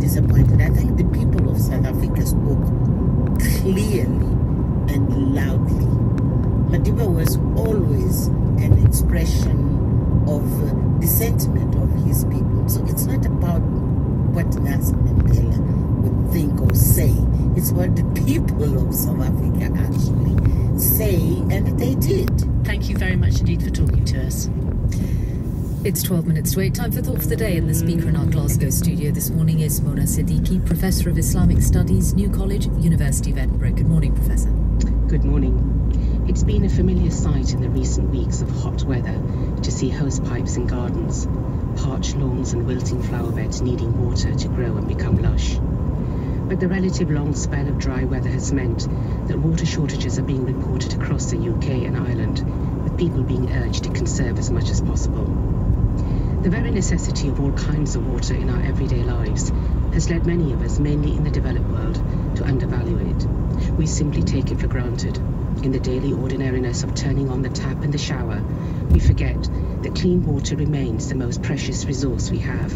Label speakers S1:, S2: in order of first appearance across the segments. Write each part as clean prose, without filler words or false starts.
S1: disappointed. I think the people of South Africa spoke clearly and loudly. Madiba was always an expression of the sentiment of his people. So it's not about what Nelson Mandela would think or say. It's what the people of South Africa actually say, and they did.
S2: Thank you very much indeed for talking to us. It's 12 minutes to 8. Time for Thought for the Day, and the speaker in our Glasgow studio this morning is Mona Siddiqui, Professor of Islamic Studies, New College, University of Edinburgh. Good morning, Professor.
S3: Good morning. It's been a familiar sight in the recent weeks of hot weather to see hose pipes in gardens, parched lawns and wilting flower beds needing water to grow and become lush. But the relative long spell of dry weather has meant that water shortages are being reported across the UK and Ireland, with people being urged to conserve as much as possible. The very necessity of all kinds of water in our everyday lives has led many of us, mainly in the developed world, to undervalue it. We simply take it for granted. In the daily ordinariness of turning on the tap in the shower, we forget that clean water remains the most precious resource we have.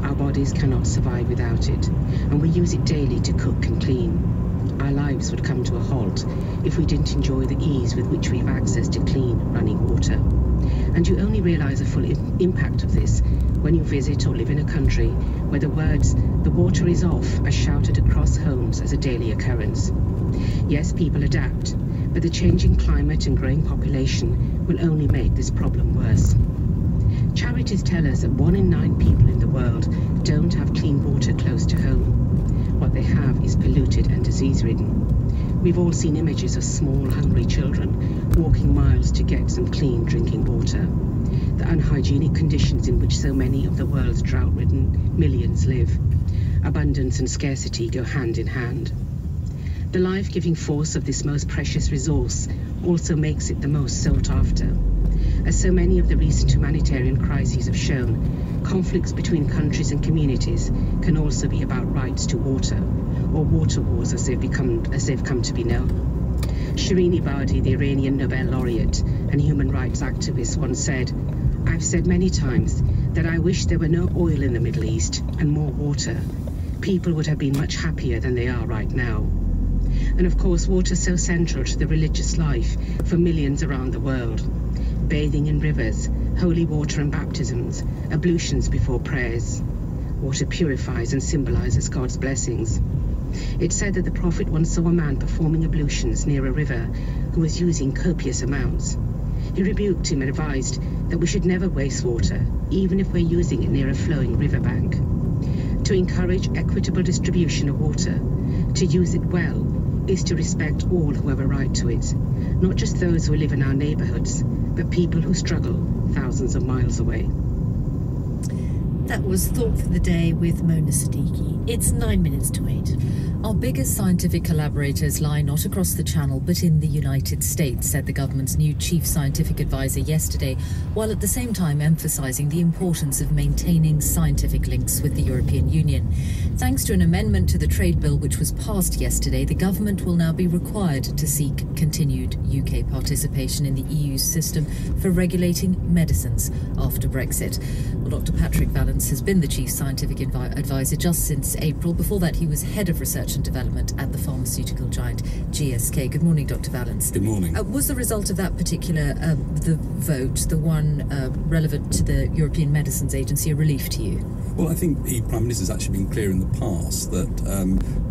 S3: Our bodies cannot survive without it, and we use it daily to cook and clean. Our lives would come to a halt if we didn't enjoy the ease with which we have access to clean, running water. And you only realise the full impact of this when you visit or live in a country where the words, "the water is off," are shouted across homes as a daily occurrence. Yes, people adapt, but the changing climate and growing population will only make this problem worse. Charities tell us that 1 in 9 people in the world don't have clean water close to home. What they have is polluted and disease-ridden. We've all seen images of small, hungry children walking miles to get some clean drinking water. The unhygienic conditions in which so many of the world's drought-ridden millions live. Abundance and scarcity go hand in hand. The life-giving force of this most precious resource also makes it the most sought after. As so many of the recent humanitarian crises have shown, conflicts between countries and communities can also be about rights to water, or water wars as they've come to be known. Shirin Ebadi, the Iranian Nobel laureate and human rights activist, once said, "I've said many times that I wish there were no oil in the Middle East and more water. People would have been much happier than they are right now." And of course, water is so central to the religious life for millions around the world. Bathing in rivers, holy water and baptisms, ablutions before prayers. Water purifies and symbolizes God's blessings. It's said that the Prophet once saw a man performing ablutions near a river who was using copious amounts. He rebuked him and advised that we should never waste water, even if we're using it near a flowing riverbank. To encourage equitable distribution of water, to use it well, is to respect all who have a right to it, not just those who live in our neighbourhoods, but people who struggle thousands of miles away.
S2: That was Thought for the Day with Mona Siddiqui. It's 9 minutes to 8. Our biggest scientific collaborators lie not across the Channel but in the United States, said the government's new chief scientific advisor yesterday, while at the same time emphasising the importance of maintaining scientific links with the European Union. Thanks to an amendment to the trade bill which was passed yesterday, the government will now be required to seek continued UK participation in the EU's system for regulating medicines after Brexit. Well, Dr. Patrick Vallance has been the chief scientific advisor just since April. Before that, he was head of research and development at the pharmaceutical giant GSK. Good morning, Dr. Vallance.
S4: Good morning.
S2: Was the result of that particular the vote, the one relevant to the European Medicines Agency, a relief to you?
S4: Well, I think the Prime Minister's actually been clear in the past that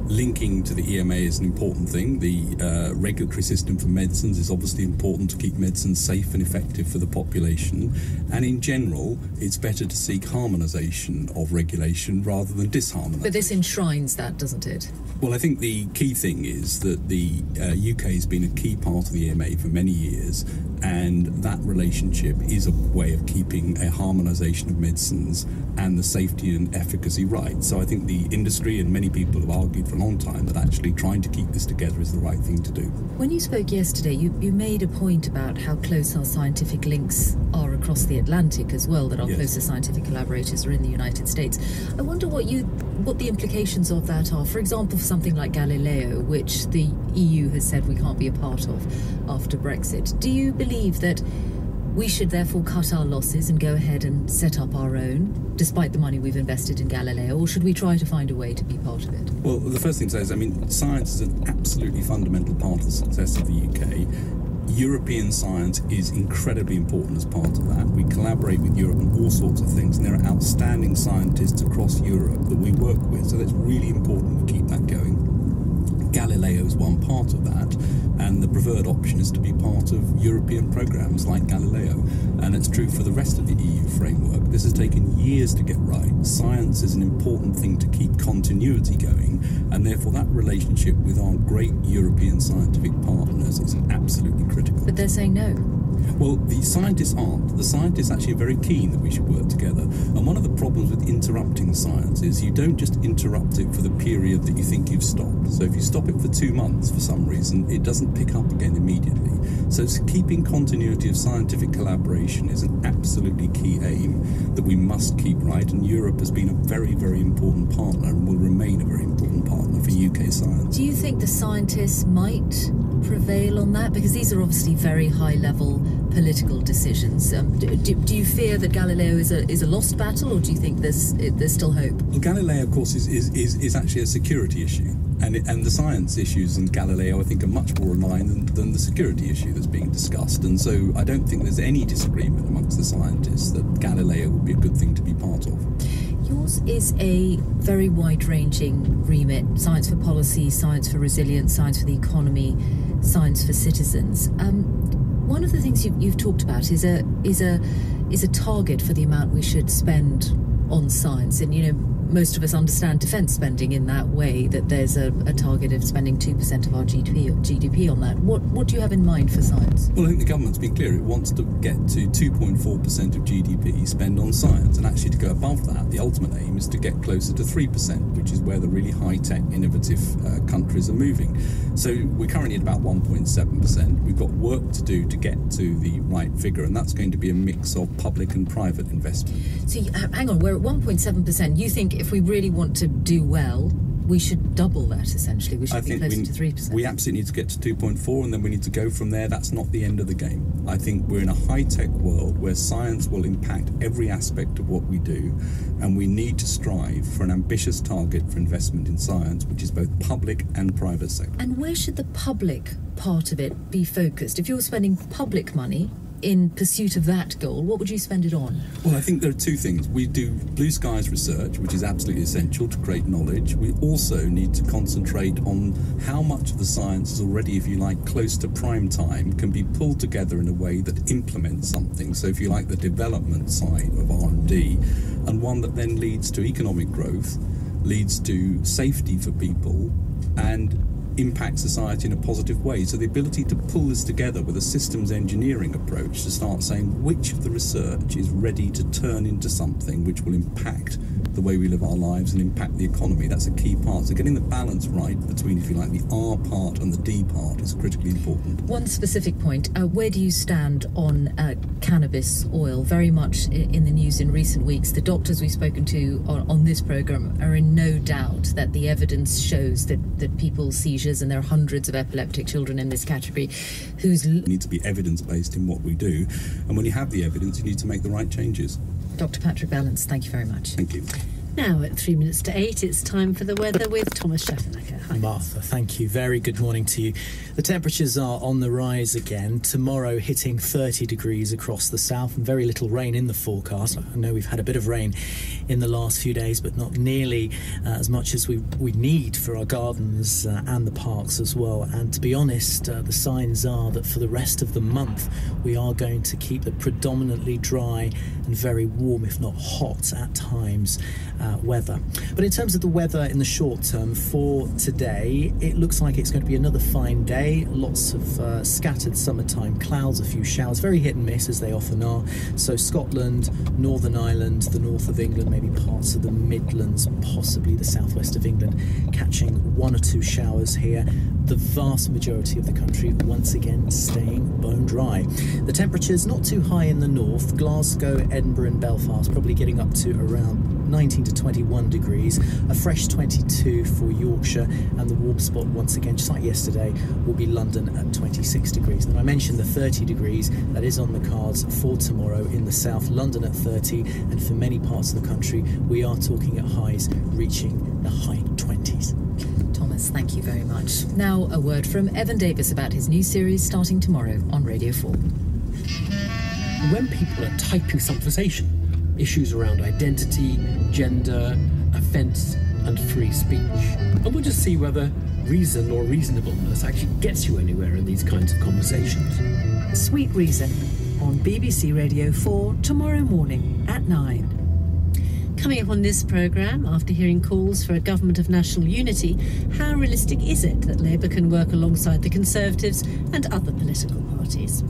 S4: linking to the EMA is an important thing. The regulatory system for medicines is obviously important to keep medicines safe and effective for the population. And in general, it's better to seek harmonisation of regulation rather than disharmonisation.
S2: But this enshrines that, doesn't it?
S4: Well, I think the key thing is that the UK has been a key part of the EMA for many years, and that relationship is a way of keeping a harmonisation of medicines and the safety and efficacy right. So I think the industry and many people have argued for a long time that actually trying to keep this together is the right thing to do.
S2: When you spoke yesterday, you made a point about how close our scientific links are across the Atlantic as well, that our
S4: Yes.
S2: closest scientific collaborators are in the United States. I wonder what the implications of that are. For example, for something like Galileo, which the EU has said we can't be a part of after Brexit. Do you believe that We should therefore cut our losses and go ahead and set up our own, despite the money we've invested in Galileo, or should we try to find a way to be part of it?
S4: Well, the first thing to say is, I mean, science is an absolutely fundamental part of the success of the UK. European science is incredibly important as part of that. We collaborate with Europe on all sorts of things, and there are outstanding scientists across Europe that we work with, so that's really important we keep that going. Galileo is one part of that, and the preferred option is to be part of European programs like Galileo, and it's true for the rest of the EU framework. This has taken years to get right. Science is an important thing to keep continuity going, and therefore that relationship with our great European scientific partners is absolutely critical.
S2: But they're saying no.
S4: Well, the scientists aren't. The scientists actually are very keen that we should work together. And one of the problems with interrupting science is you don't just interrupt it for the period that you think you've stopped. So if you stop it for 2 months for some reason, it doesn't pick up again immediately. So keeping continuity of scientific collaboration is an absolutely key aim that we must keep right. And Europe has been a very, very important partner and will remain a very important partner for UK science.
S2: Do you think the scientists might prevail on that? Because these are obviously very high-level political decisions. Do you fear that Galileo is a lost battle, or do you think there's still hope?
S4: Well, Galileo, of course, is actually a security issue, and the science issues in Galileo, I think, are much more aligned than the security issue that's being discussed. And so I don't think there's any disagreement amongst the scientists that Galileo would be a good thing to be part of.
S2: Yours is a very wide-ranging remit: science for policy, science for resilience, science for the economy, science for citizens. One of the things you've talked about is a target for the amount we should spend on science, and most of us understand defence spending in that way, that there's a target of spending 2% of our GDP on that. What do you have in mind for science?
S4: Well, I think the government's been clear. It wants to get to 2.4% of GDP spend on science, and actually to go above that, the ultimate aim is to get closer to 3%, which is where the really high-tech, innovative countries are moving. So we're currently at about 1.7%. We've got work to do to get to the right figure, and that's going to be a mix of public and private investment.
S2: So hang on, we're at 1.7%. You think if we really want to do well, we should double that, essentially? We should be closer to 3%.
S4: We absolutely need to get to 2.4, and then we need to go from there. That's not the end of the game. I think we're in a high-tech world where science will impact every aspect of what we do, and we need to strive for an ambitious target for investment in science, which is both public and private sector.
S2: And where should the public part of it be focused? If you're spending public money in pursuit of that goal, what would you spend it on?
S4: Well, I think there are two things. We do blue skies research, which is absolutely essential to create knowledge. We also need to concentrate on how much of the science is already, if you like, close to prime time, can be pulled together in a way that implements something. So if you like, the development side of R&D, and one that then leads to economic growth, leads to safety for people, and impact society in a positive way. So the ability to pull this together with a systems engineering approach to start saying which of the research is ready to turn into something which will impact the way we live our lives and impact the economy, that's a key part. So getting the balance right between, if you like, the R part and the D part is critically important.
S2: One specific point, where do you stand on cannabis oil? Very much in the news in recent weeks. The doctors we've spoken to on this programme are in no doubt that the evidence shows that people's seizures, and there are hundreds of epileptic children in this category, whose...
S4: need to be evidence-based in what we do, and when you have the evidence, you need to make the right changes.
S2: Dr. Patrick Balance, thank you very much.
S4: Thank you.
S5: Now at 3 minutes to 8, it's time for the weather with Thomas Scheffenacker. Hi.
S6: Martha, thank you. Very good morning to you. The temperatures are on the rise again. Tomorrow hitting 30 degrees across the south, and very little rain in the forecast. I know we've had a bit of rain in the last few days, but not nearly as much as we need for our gardens and the parks as well. And to be honest, the signs are that for the rest of the month we are going to keep it predominantly dry and very warm, if not hot at times, weather. But in terms of the weather in the short term for today, it looks like it's going to be another fine day. Lots of scattered summertime clouds, a few showers, very hit and miss as they often are. So Scotland, Northern Ireland, the north of England, maybe parts of the Midlands, possibly the southwest of England, catching 1 or 2 showers here. The vast majority of the country once again staying bone dry. The temperatures not too high in the north. Glasgow, Edinburgh and Belfast probably getting up to around 19 to 21 degrees, a fresh 22 for Yorkshire, and the warm spot once again, just like yesterday, will be London at 26 degrees. And I mentioned the 30 degrees, that is on the cards for tomorrow in the south, London at 30, and for many parts of the country we are talking at highs reaching the high 20s.
S2: Thomas, thank you very much. Now a word from Evan Davis about his new series starting tomorrow on Radio 4.
S7: When people are typing some conversation, issues around identity, gender, offence and free speech, and we'll just see whether reason or reasonableness actually gets you anywhere in these kinds of conversations.
S5: Sweet Reason on BBC Radio 4 tomorrow morning at 9. Coming up on this programme, after hearing calls for a government of national unity, how realistic is it that Labour can work alongside the Conservatives and other political parties?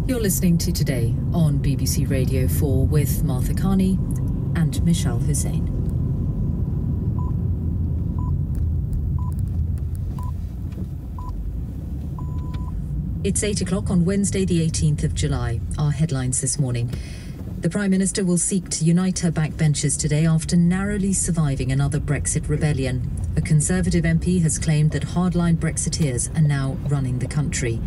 S2: You're listening to Today on BBC Radio 4 with Martha Carney and Michelle Hussein. It's 8 o'clock on Wednesday the 18th of July. Our headlines this morning. The Prime Minister will seek to unite her backbenchers today after narrowly surviving another Brexit rebellion. A Conservative MP has claimed that hardline Brexiteers are now running the country.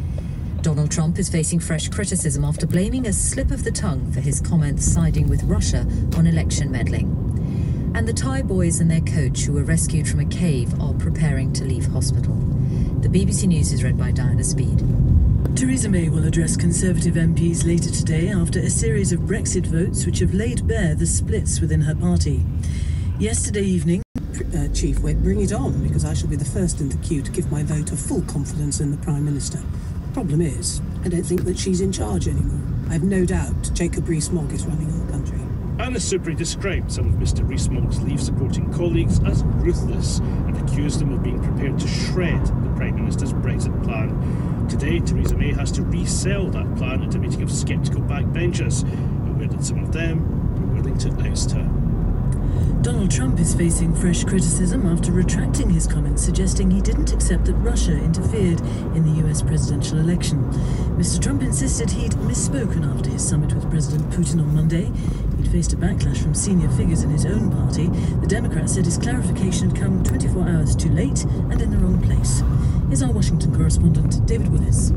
S2: Donald Trump is facing fresh criticism after blaming a slip of the tongue for his comments siding with Russia on election meddling. And the Thai boys and their coach, who were rescued from a cave, are preparing to leave hospital. The BBC News is read by Diana Speed.
S8: Theresa May will address Conservative MPs later today after a series of Brexit votes which have laid bare the splits within her party. Yesterday evening,
S9: Chief Whip, bring it on, because I shall be the first in the queue to give my vote of full confidence in the Prime Minister. Problem is, I don't think that she's in charge anymore. I have no doubt Jacob Rees-Mogg is running our country.
S10: Anna Soubry described some of Mr Rees-Mogg's Leave-supporting colleagues as ruthless and accused them of being prepared to shred the Prime Minister's Brexit plan. Today, Theresa May has to resell that plan at a meeting of sceptical backbenchers, aware that some of them were willing to oust her.
S8: Donald Trump is facing fresh criticism after retracting his comments suggesting he didn't accept that Russia interfered in the US presidential election. Mr. Trump insisted he'd misspoken after his summit with President Putin on Monday. He'd faced a backlash from senior figures in his own party. The Democrat said his clarification had come 24 hours too late and in the wrong place. Here's our Washington correspondent, David Willis.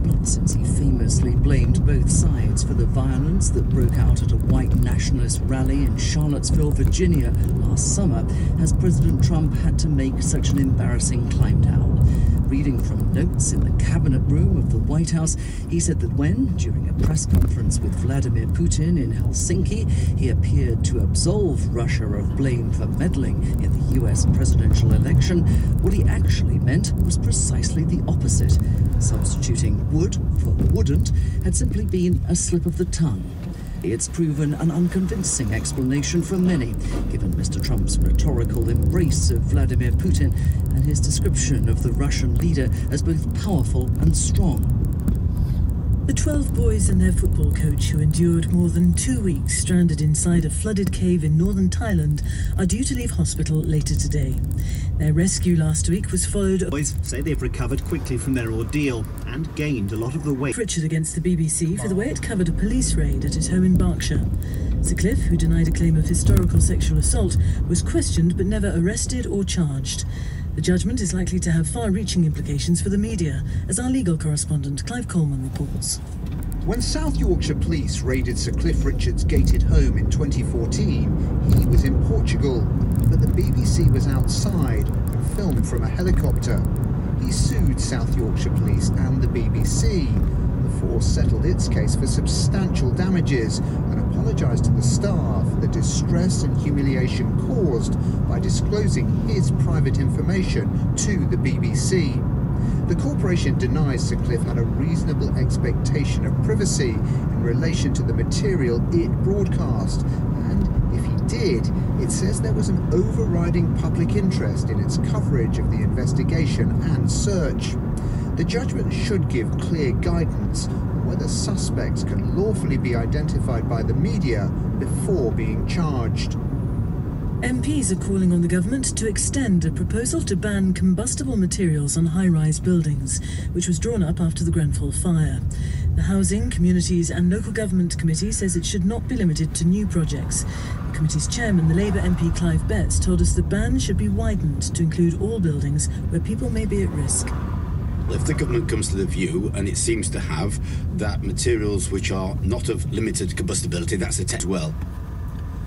S11: Not since he famously blamed both sides for the violence that broke out at a white nationalist rally in Charlottesville, Virginia last summer has President Trump had to make such an embarrassing climb down. Reading from notes in the cabinet room of the White House, he said that when, during a press conference with Vladimir Putin in Helsinki, he appeared to absolve Russia of blame for meddling in the US presidential election, what he actually meant was precisely the opposite. Substituting would for wouldn't had simply been a slip of the tongue. It's proven an unconvincing explanation for many, given Mr. Trump's rhetorical embrace of Vladimir Putin and his description of the Russian leader as both powerful and strong.
S8: The 12 boys and their football coach, who endured more than 2 weeks stranded inside a flooded cave in northern Thailand, are due to leave hospital later today. Their rescue last week was followed...
S12: Boys say they've recovered quickly from their ordeal and gained a lot of the weight.
S8: Richard against the BBC for the way it covered a police raid at his home in Berkshire. Sutcliffe, who denied a claim of historical sexual assault, was questioned but never arrested or charged. The judgment is likely to have far-reaching implications for the media, as our legal correspondent Clive Coleman reports.
S13: When South Yorkshire police raided Sir Cliff Richard's gated home in 2014, he was in Portugal, but the BBC was outside and filmed from a helicopter. He sued South Yorkshire Police and the BBC. The force settled its case for substantial damages and apologised to the staff for the distress and humiliation caused by disclosing his private information to the BBC. The corporation denies Sir Cliff had a reasonable expectation of privacy in relation to the material it broadcast, and if he did, it says there was an overriding public interest in its coverage of the investigation and search. The judgment should give clear guidance on whether suspects can lawfully be identified by the media before being charged.
S8: MPs are calling on the government to extend a proposal to ban combustible materials on high-rise buildings, which was drawn up after the Grenfell fire. The Housing, Communities and Local Government Committee says it should not be limited to new projects. The committee's chairman, the Labour MP Clive Betts, told us the ban should be widened to include all buildings where people may be at risk.
S14: If the government comes to the view, and it seems to have, that materials which are not of limited combustibility, that's a test as well.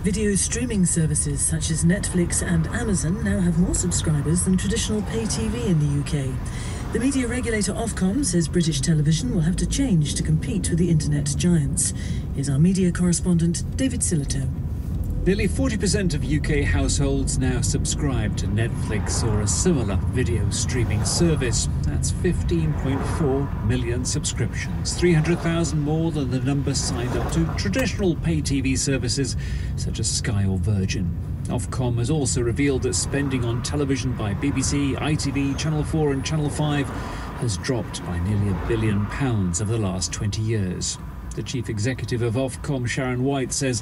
S8: Video streaming services such as Netflix and Amazon now have more subscribers than traditional pay TV in the UK. The media regulator Ofcom says British television will have to change to compete with the internet giants. Here's our media correspondent David Silito.
S15: Nearly 40% of UK households now subscribe to Netflix or a similar video streaming service. That's 15.4 million subscriptions, 300,000 more than the number signed up to traditional pay TV services such as Sky or Virgin. Ofcom has also revealed that spending on television by BBC, ITV, Channel 4 and Channel 5 has dropped by nearly £1 billion over the last 20 years. The chief executive of Ofcom, Sharon White, says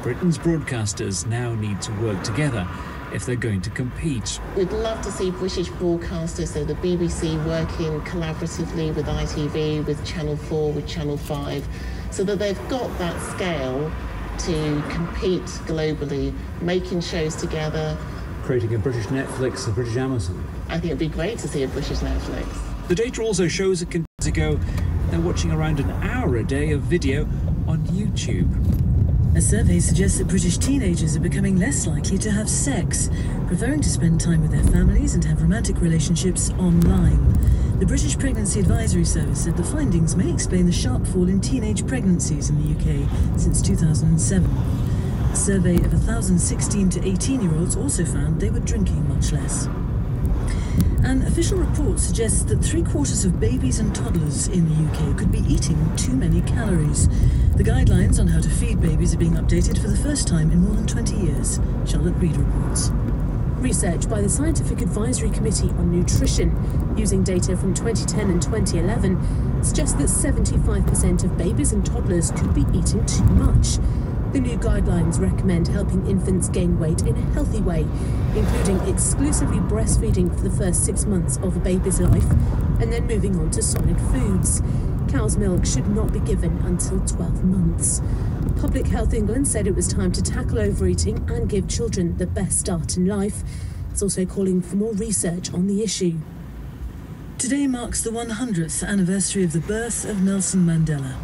S15: Britain's broadcasters now need to work together if they're going to compete.
S16: We'd love to see British broadcasters, so the BBC, working collaboratively with ITV, with Channel 4, with Channel 5, so that they've got that scale to compete globally, making shows together.
S15: Creating a British Netflix, a British Amazon.
S16: I think it'd be great to see a British Netflix.
S15: The data also shows that ago they're watching around an hour a day of video on YouTube.
S8: A survey suggests that British teenagers are becoming less likely to have sex, preferring to spend time with their families and have romantic relationships online. The British Pregnancy Advisory Service said the findings may explain the sharp fall in teenage pregnancies in the UK since 2007. A survey of 1,000 16 to 18-year-olds also found they were drinking much less. An official report suggests that 3/4 of babies and toddlers in the UK could be eating too many calories. The guidelines on how to feed babies are being updated for the first time in more than 20 years. Charlotte Reid reports.
S17: Research by the Scientific Advisory Committee on Nutrition, using data from 2010 and 2011, suggests that 75% of babies and toddlers could be eating too much. The new guidelines recommend helping infants gain weight in a healthy way, including exclusively breastfeeding for the first 6 months of a baby's life, and then moving on to solid foods. Cow's milk should not be given until 12 months. Public Health England said it was time to tackle overeating and give children the best start in life. It's also calling for more research on the issue.
S8: Today marks the 100th anniversary of the birth of Nelson Mandela.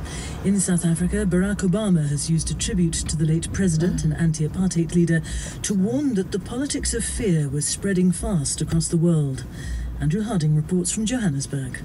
S8: In South Africa, Barack Obama has used a tribute to the late president and anti-apartheid leader to warn that the politics of fear was spreading fast across the world. Andrew Harding reports from Johannesburg.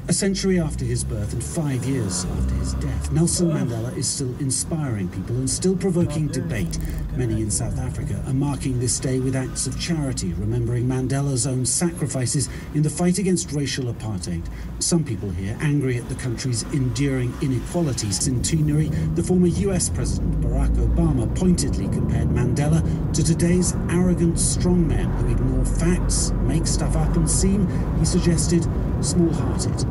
S18: A century after his birth and 5 years after his death, Nelson Mandela is still inspiring people and still provoking debate. Many in South Africa are marking this day with acts of charity, remembering Mandela's own sacrifices in the fight against racial apartheid. Some people here angry at the country's enduring inequalities. Centenary, the former US President Barack Obama pointedly compared Mandela to today's arrogant strongmen who ignore facts, make stuff up and seem, he suggested, small-hearted.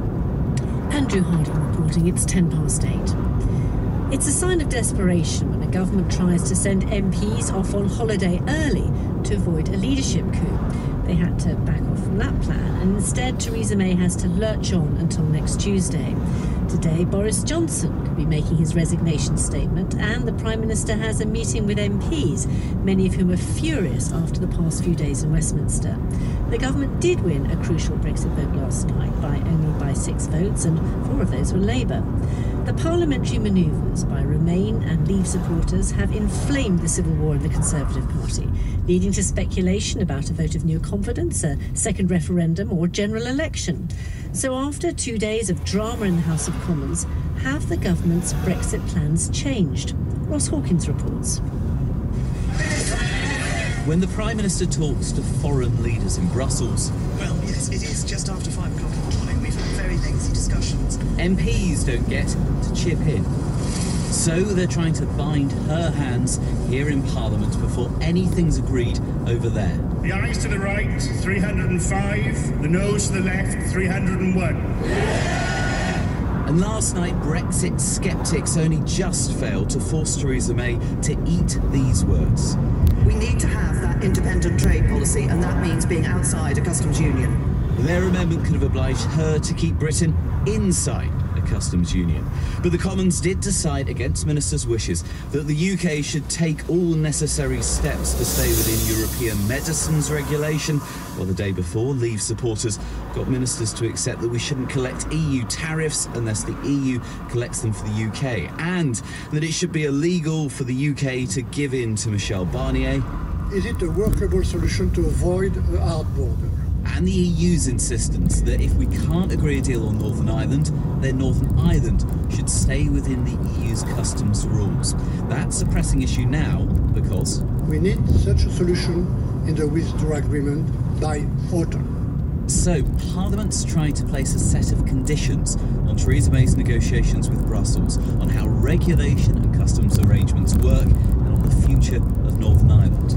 S2: Andrew Harding reporting it's 8:10. It's a sign of desperation when a government tries to send MPs off on holiday early to avoid a leadership coup. They had to back off from that plan, and instead Theresa May has to lurch on until next Tuesday. Today, Boris Johnson could be making his resignation statement, and the Prime Minister has a meeting with MPs, many of whom are furious after the past few days in Westminster. The government did win a crucial Brexit vote last night, only by 6 votes, and 4 of those were Labour. The parliamentary manoeuvres by Remain and Leave supporters have inflamed the civil war in the Conservative Party, leading to speculation about a vote of no confidence, a second referendum or general election. So after 2 days of drama in the House of Commons, have the government's Brexit plans changed? Ross Hawkins reports.
S19: When the Prime Minister talks to foreign leaders in Brussels...
S20: Well, yes, it is just after 5 o'clock in the morning. We've had very lengthy discussions.
S19: MPs don't get to chip in. So they're trying to bind her hands here in Parliament before anything's agreed over there.
S21: The ayes to the right, 305. The noes to the left, 301.
S19: And last night, Brexit skeptics only just failed to force Theresa May to eat these words.
S20: We need to have that independent trade policy, and that means being outside a customs union.
S19: Their amendment could have obliged her to keep Britain inside a customs union. But the Commons did decide against ministers' wishes that the UK should take all necessary steps to stay within European medicines regulation. Well, the day before, Leave supporters got ministers to accept that we shouldn't collect EU tariffs unless the EU collects them for the UK, and that it should be illegal for the UK to give in to Michel Barnier.
S1: Is it a workable solution to avoid a hard border?
S19: And the EU's insistence that if we can't agree a deal on Northern Ireland, then Northern Ireland should stay within the EU's customs rules. That's a pressing issue now because
S1: we need such a solution in the withdrawal agreement by autumn.
S19: So, Parliament's trying to place a set of conditions on Theresa May's negotiations with Brussels on how regulation and customs arrangements work and on the future of Northern Ireland.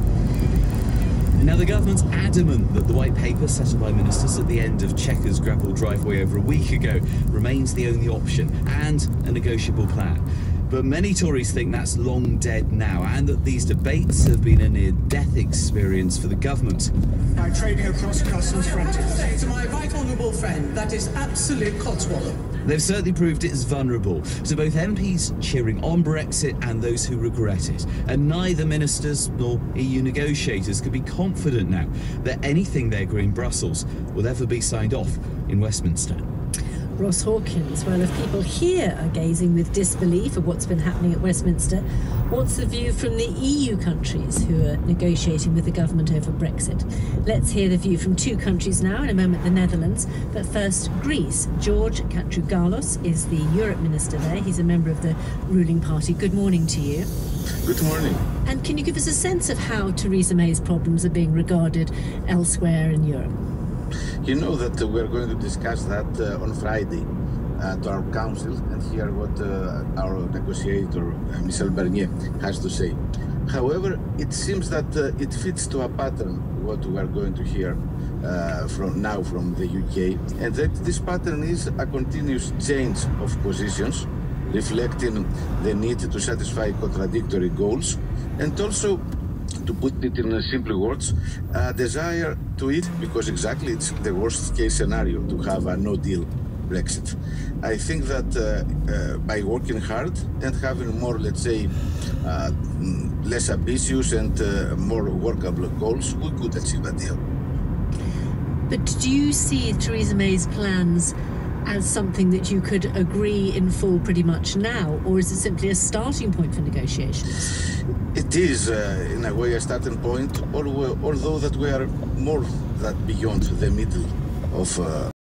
S19: Now, the government's adamant that the white paper settled by ministers at the end of Chequers' gravel driveway over a week ago remains the only option and a negotiable plan. But many Tories think that's long dead now, and that these debates have been a near-death experience for the government.
S9: By trading across customs frontiers. To my right honourable friend, that is absolute codswallop.
S19: They've certainly proved it is vulnerable to both MPs cheering on Brexit and those who regret it. And neither ministers nor EU negotiators can be confident now that anything they agree in Brussels will ever be signed off in Westminster.
S2: Ross Hawkins, well, if people here are gazing with disbelief at what's been happening at Westminster, what's the view from the EU countries who are negotiating with the government over Brexit? Let's hear the view from two countries now, in a moment the Netherlands, but first Greece. George Katrougalos is the Europe Minister there. He's a member of the ruling party. Good morning to you.
S22: Good morning.
S2: And can you give us a sense of how Theresa May's problems are being regarded elsewhere in Europe?
S22: You know that we're going to discuss that on Friday at our council and hear what our negotiator, Michel Barnier, has to say. However, it seems that it fits to a pattern what we are going to hear from the UK, and that this pattern is a continuous change of positions, reflecting the need to satisfy contradictory goals, and also, to put it in simple words, a desire to it, because exactly it's the worst case scenario to have a no-deal Brexit. I think that by working hard and having more, let's say, less ambitious and more workable goals, we could achieve a deal.
S2: But do you see Theresa May's plans as something that you could agree in full pretty much now, or is it simply a starting point for negotiations?
S22: It is, in a way, a starting point, although that we are more than beyond the middle of